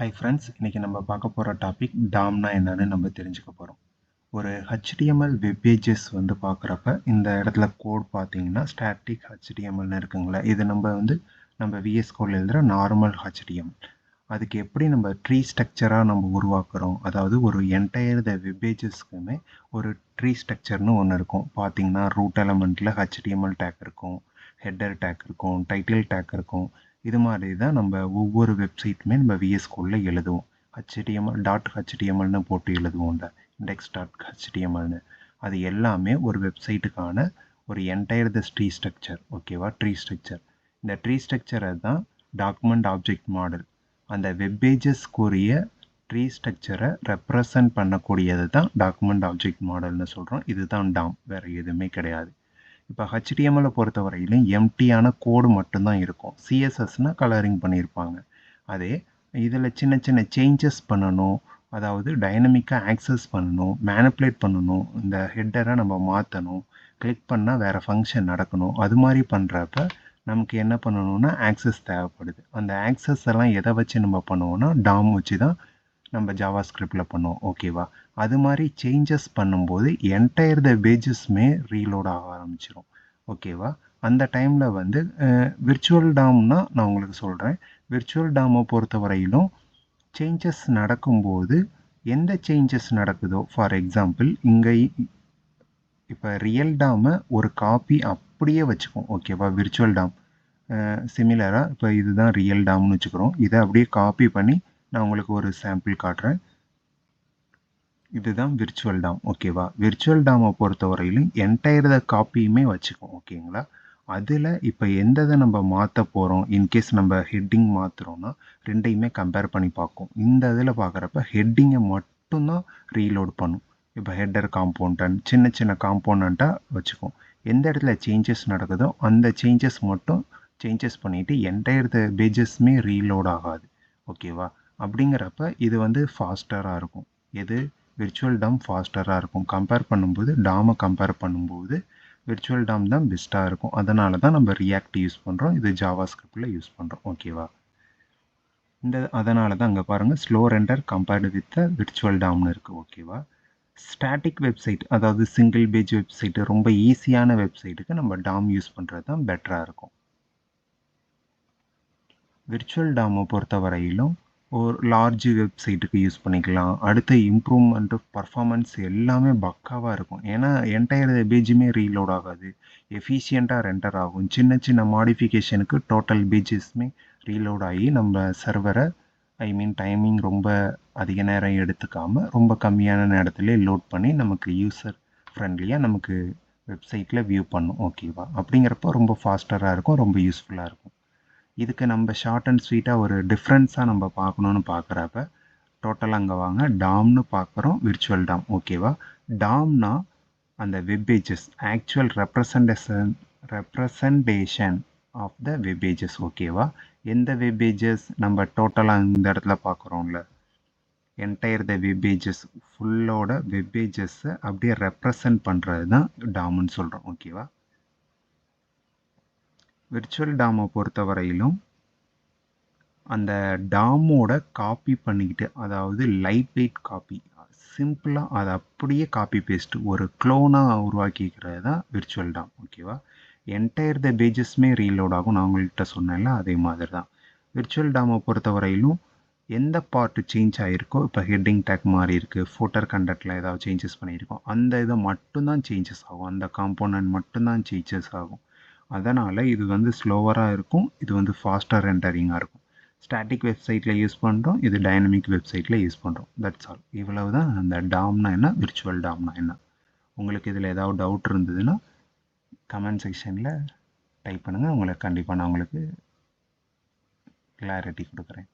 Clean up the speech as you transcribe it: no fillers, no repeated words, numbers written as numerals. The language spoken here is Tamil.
ஹாய் ஃப்ரெண்ட்ஸ், இன்றைக்கி நம்ம பார்க்க போகிற டாபிக் டாம்னா என்னன்னு நம்ம தெரிஞ்சுக்க போகிறோம். ஒரு ஹெச்டிஎம்எல் வெப் பேஜஸ் வந்து பார்க்குறப்ப இந்த இடத்துல கோட் பார்த்தீங்கன்னா ஸ்டாட்டிக் ஹெச்டிஎம்எல்னு இருக்குங்களா. இது நம்ம விஎஸ் கோடில் எழுதுகிற நார்மல் ஹெச்டிஎம்எல். அதுக்கு எப்படி நம்ம ட்ரீ ஸ்ட்ரக்சராக நம்ம உருவாக்குறோம், அதாவது ஒரு என்டையர் வெப் பேஜஸ்க்குமே ஒரு ட்ரீ ஸ்ட்ரக்சர்னு ஒன்று இருக்கும். பார்த்தீங்கன்னா ரூட் எலமெண்ட்டில் ஹெச்டிஎம்எல் டேக் இருக்கும், ஹெட்டர் டேக் இருக்கும், டைட்டில் டேக் இருக்கும். இது மாதிரி தான் நம்ம ஒவ்வொரு வெப்சைட்டுமே நம்ம விஎஸ் கோடில் எழுதுவோம். HTML.htmlனு போட்டு எழுதுவோம்ல, index.htmlனு. அது எல்லாமே ஒரு வெப்சைட்டுக்கான ஒரு என்டையர் ட்ரீ ஸ்ட்ரக்சர். ஓகேவா? Tree structure. இந்த ட்ரீ ஸ்ட்ரக்சரை தான் டாக்குமெண்ட் ஆப்ஜெக்ட் மாடல், அந்த வெப் பேஜஸ்க்குரிய ட்ரீ ஸ்ட்ரக்சரை ரெப்ரசன்ட் பண்ணக்கூடியது தான் டாக்குமெண்ட் ஆப்ஜெக்ட் மாடல்னு சொல்கிறோம். இதுதான் டாம், வேறு எதுவுமே கிடையாது. இப்போ ஹெச்டிஎம்எல்லை பொறுத்த வரையிலும் எம்டியான கோடு மட்டும்தான் இருக்கும். சிஎஸ்எஸ்னால் கலரிங் பண்ணியிருப்பாங்க. அதே இதில் சின்ன சின்ன சேஞ்சஸ் பண்ணணும், அதாவது டைனமிக்காக ஆக்சஸ் பண்ணணும், மேனிப்புலேட் பண்ணணும், இந்த ஹெட்டரை நம்ம மாற்றணும், கிளிக் பண்ணால் வேறு ஃபங்க்ஷன் நடக்கணும். அது மாதிரி பண்ணுறப்ப நமக்கு என்ன பண்ணணும்னா ஆக்சஸ் தேவைப்படுது. அந்த ஆக்சஸ் எல்லாம் எதை வச்சு நம்ம பண்ணுவோம்னா டாம் வச்சு தான் நம்ம ஜாவா ஸ்கிரிப்டில் பண்ணுவோம். ஓகேவா? அது மாதிரி சேஞ்சஸ் பண்ணும்போது என்டையர் பேஜஸ்மே ரீலோட் ஆக ஆரம்பிச்சிடும். ஓகேவா? அந்த டைமில் விர்ச்சுவல் டாம்னா நான் உங்களுக்கு சொல்கிறேன். விர்ச்சுவல் டாமை பொறுத்த வரையிலும் சேஞ்சஸ் நடக்கும்போது எந்த சேஞ்சஸ் நடக்குதோ, ஃபார் எக்ஸாம்பிள் இங்கே இப்போ ரியல் டாமை ஒரு காப்பி அப்படியே வச்சுப்போம். ஓகேவா? விர்ச்சுவல் டாம் சிமிலராக இப்போ இதுதான் ரியல் டாம்னு வச்சுக்கிறோம். இதை அப்படியே காப்பி பண்ணி நான் உங்களுக்கு ஒரு சாம்பிள் காட்டுறேன். இதுதான் விர்ச்சுவல் டாம். ஓகேவா? விர்ச்சுவல் டாமை பொறுத்த வரையிலும் என்டையர் காப்பியுமே வச்சுக்கோம். ஓகேங்களா? அதில் இப்போ எந்ததை நம்ம மாற்ற போகிறோம், இன்கேஸ் நம்ம ஹெட்டிங் மாற்றுறோன்னா ரெண்டையுமே கம்பேர் பண்ணி பார்க்கும். இந்த இதில் பார்க்குறப்ப ஹெட்டிங்கை மட்டும்தான் ரீலோட் பண்ணும். இப்போ ஹெட்டர் காம்போனன்ட் சின்ன சின்ன காம்போனண்ட்டாக வச்சுக்கும். எந்த இடத்துல சேஞ்சஸ் நடக்குதோ அந்த சேஞ்சஸ் மட்டும் சேஞ்சஸ் பண்ணிவிட்டு என்டையர் பேஜஸ்மே ரீலோட் ஆகாது. ஓகேவா? அப்படிங்கிறப்ப இது ஃபாஸ்டராக இருக்கும். எது? விர்ச்சுவல் டாம் ஃபாஸ்டராக இருக்கும். கம்பேர் பண்ணும்போது டாமை கம்பேர் பண்ணும்போது விர்ச்சுவல் டாம் தான் பெஸ்ட்டாக இருக்கும். அதனால தான் நம்ம ரியாக்ட் யூஸ் பண்ணுறோம், இது ஜாவா ஸ்கிரிப்டில் யூஸ் பண்ணுறோம். ஓகேவா? அதனால தான் அங்கே பாருங்கள் slow render compared with virtual டாம்னு இருக்குது. ஓகேவா? ஸ்டாட்டிக் வெப்சைட், அதாவது சிங்கிள் பேஜ் வெப்சைட்டு, ரொம்ப ஈஸியான வெப்சைட்டுக்கு நம்ம டாம் யூஸ் பண்ணுறது தான் பெட்டராக இருக்கும். விர்ச்சுவல் டாமை பொறுத்த வரையிலும் ஒரு லார்ஜ் வெப்சைட்டுக்கு யூஸ் பண்ணிக்கலாம். அடுத்த இம்ப்ரூவ்மெண்ட்டு பர்ஃபார்மன்ஸ் எல்லாமே பக்காவாக இருக்கும். ஏன்னா என்டையர் பேஜுமே ரீலோட் ஆகாது, எஃபிஷியண்ட்டாக ரெண்டர் ஆகும். சின்ன சின்ன மாடிஃபிகேஷனுக்கு டோட்டல் பேஜஸ்மே ரீலோட் ஆகி நம்ம சர்வரை டைமிங் ரொம்ப அதிக நேரம் எடுத்துக்காமல் ரொம்ப கம்மியான நேரத்திலே லோட் பண்ணி நமக்கு யூசர் ஃப்ரெண்ட்லியாக நமக்கு வெப்சைட்டில் வியூ பண்ணும். ஓகேவா? அப்படிங்கிறப்போ ரொம்ப ஃபாஸ்டராக இருக்கும், ரொம்ப யூஸ்ஃபுல்லாக இருக்கும். இதுக்கு நம்ம ஷார்ட் அண்ட் ஸ்வீட்டாக ஒரு டிஃப்ரென்ஸாக நம்ம பார்க்கணுன்னு பார்க்குறப்ப டோட்டலாக அங்கே வாங்க, டாம்னு பார்க்குறோம், விர்ச்சுவல் டாம். ஓகேவா? டாம்னா அந்த web pages actual representation of the web pages. ஓகேவா? எந்த வெப் பேஜஸ் நம்ம டோட்டலாக இந்த இடத்துல பார்க்குறோம்ல, என்டையர் வெப் பேஜஸ் ஃபுல்லோட வெப் பேஜஸை அப்படியே ரெப்ரசன்ட் பண்ணுறது தான் டாம்னு சொல்கிறோம். ஓகேவா? விர்ச்சுவல் டாமை பொறுத்த வரையிலும் அந்த டாமோட காப்பி பண்ணிக்கிட்டு, அதாவது லைட் வெயிட் காப்பி, சிம்பிளாக அதை அப்படியே காப்பி பேஸ்ட் ஒரு க்ளோனாக உருவாக்கிக்கிறது தான் விர்ச்சுவல் டாம். ஓகேவா? என்டையர் பேஜஸ்மே ரீலோட் ஆகும். நான் உங்கள்கிட்ட சொன்னேன்ல, அதே மாதிரி தான் விர்ச்சுவல் டாமை பொறுத்த வரையிலும் எந்த பார்ட்டு சேஞ்ச் ஆகிருக்கோ, இப்போ ஹெட்டிங் டேக் மாதிரி இருக்குது, ஃபோட்டர் கண்டக்டில் ஏதாவது சேஞ்சஸ் பண்ணியிருக்கோம், அந்த இதை மட்டும்தான் சேஞ்சஸ் ஆகும், அந்த காம்போனன்ட் மட்டும்தான் சேஞ்சஸ் ஆகும். அதனால் இது ஸ்லோவராக இருக்கும், இது ஃபாஸ்டர் ரெண்டரிங்காக இருக்கும். ஸ்டாட்டிக் வெப்சைட்டில் யூஸ் பண்ணுறோம், இது டைனமிக் வெப்சைட்டில் யூஸ் பண்ணுறோம். That's all. இவ்வளவு தான் அந்த டாம்னா என்ன, விர்ச்சுவல் டாம்னா என்ன. உங்களுக்கு இதில் ஏதாவது டவுட் இருந்ததுன்னா கமெண்ட் செக்ஷனில் டைப் பண்ணுங்கள். கண்டிப்பாக நான் உங்களுக்கு கிளாரிட்டி கொடுக்குறேன்.